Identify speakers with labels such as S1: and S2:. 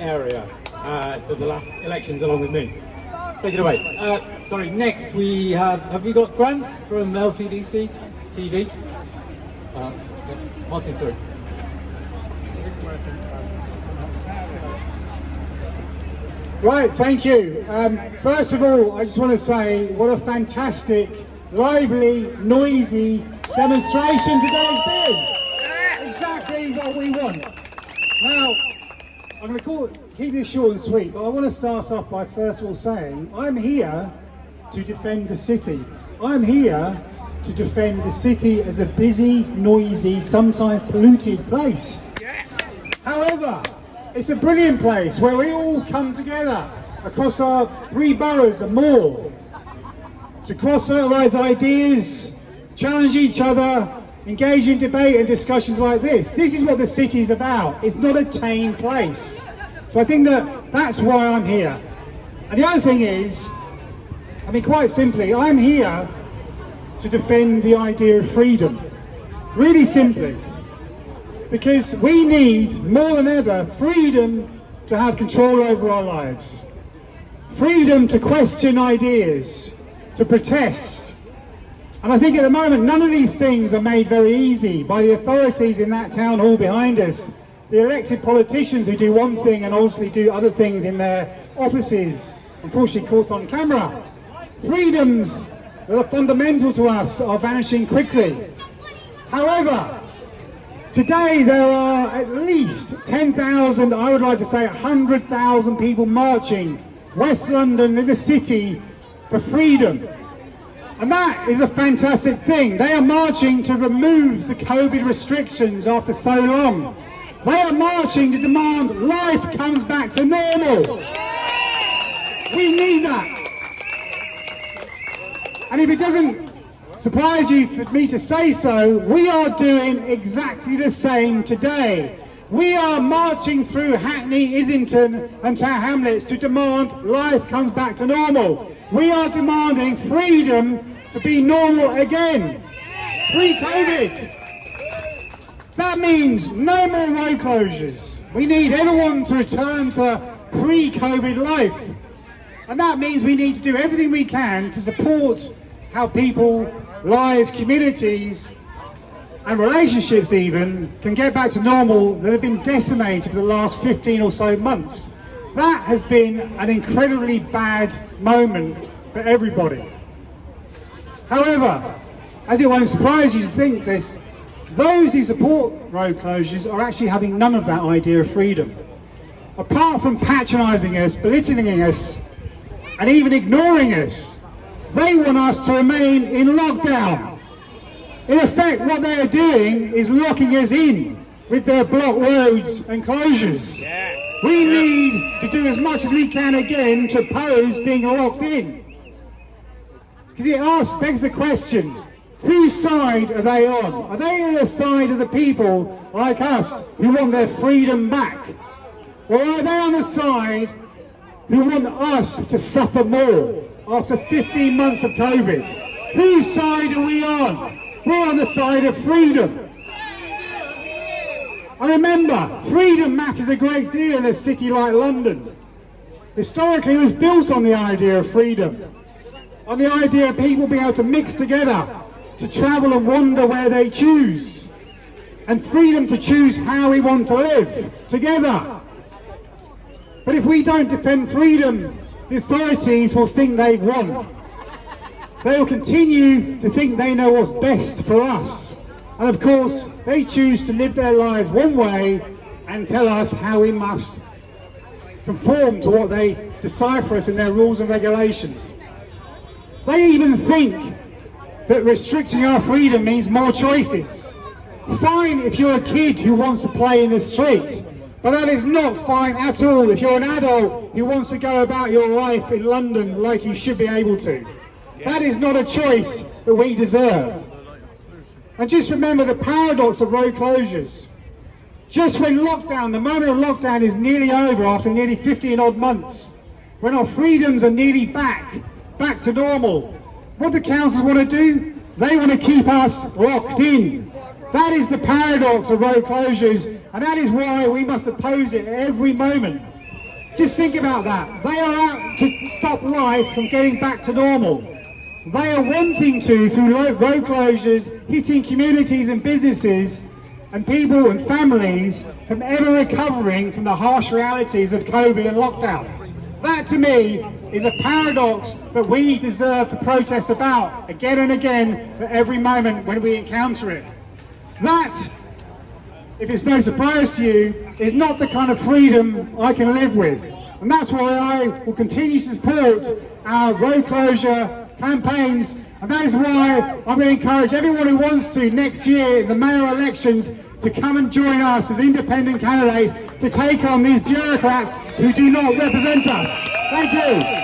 S1: area for the last elections along with me. Take it away. Sorry, next we have we got Grant from LCDC TV? Martyn, sorry.
S2: Right, thank you. First of all, I just want to say what a fantastic, lively, noisy demonstration today's been. Exactly what we want. Now, I'm going to keep this short and sweet, but I want to start off by first of all saying I'm here to defend the city. I'm here to defend the city as a busy, noisy, sometimes polluted place. However, it's a brilliant place where we all come together across our 3 boroughs and more to cross-fertilise ideas, challenge each other, engage in debate and discussions like this. This is what the city's about. It's not a tame place. So I think that's why I'm here. And the other thing is, I mean, quite simply, I'm here to defend the idea of freedom. Really simply. Because we need, more than ever, freedom to have control over our lives. Freedom to question ideas, to protest. And I think at the moment, none of these things are made very easy by the authorities in that town hall behind us. The elected politicians who do one thing and obviously do other things in their offices, unfortunately caught on camera. Freedoms that are fundamental to us are vanishing quickly. However, today there are at least 10,000, I would like to say 100,000 people marching West London in the city for freedom. And that is a fantastic thing. They are marching to remove the COVID restrictions after so long. They are marching to demand life comes back to normal. We need that. And if it doesn't surprise you for me to say so, we are doing exactly the same today. We are marching through Hackney, Islington and Tower Hamlets to demand life comes back to normal. We are demanding freedom to be normal again, pre-COVID. That means no more road closures. We need everyone to return to pre-COVID life. And that means we need to do everything we can to support how people, lives, communities and relationships even can get back to normal that have been decimated for the last 15 or so months. That has been an incredibly bad moment for everybody. However, as it won't surprise you to think this, those who support road closures are actually having none of that idea of freedom. Apart from patronising us, belittling us, and even ignoring us, they want us to remain in lockdown. In effect, what they are doing is locking us in with their blocked roads and closures. We need to do as much as we can again to oppose being locked in. Because it begs the question, whose side are they on? Are they on the side of the people like us who want their freedom back? Or are they on the side who want us to suffer more after 15 months of COVID? Whose side are we on? We're on the side of freedom. And remember, freedom matters a great deal in a city like London. Historically, it was built on the idea of freedom, on the idea of people being able to mix together, to travel and wander where they choose, and freedom to choose how we want to live together. But if we don't defend freedom, the authorities will think they've won. They will continue to think they know what's best for us. And of course, they choose to live their lives one way and tell us how we must conform to what they decide for us in their rules and regulations. They even think that restricting our freedom means more choices. Fine if you're a kid who wants to play in the street, but that is not fine at all if you're an adult who wants to go about your life in London like you should be able to. That is not a choice that we deserve. And just remember the paradox of road closures. Just when lockdown, the moment of lockdown is nearly over after nearly 15 odd months, when our freedoms are nearly back to normal, what do councils want to do? They want to keep us locked in. That is the paradox of road closures, and that is why we must oppose it at every moment. Just think about that. They are out to stop life from getting back to normal. They are wanting to, through road closures, hitting communities and businesses and people and families from ever recovering from the harsh realities of COVID and lockdown. That to me is a paradox that we deserve to protest about again and again at every moment when we encounter it. That, if it's no surprise to you, is not the kind of freedom I can live with. And that's why I will continue to support our road closure campaigns, and that is why I'm going to encourage everyone who wants to next year in the mayoral elections to come and join us as independent candidates to take on these bureaucrats who do not represent us. Thank you.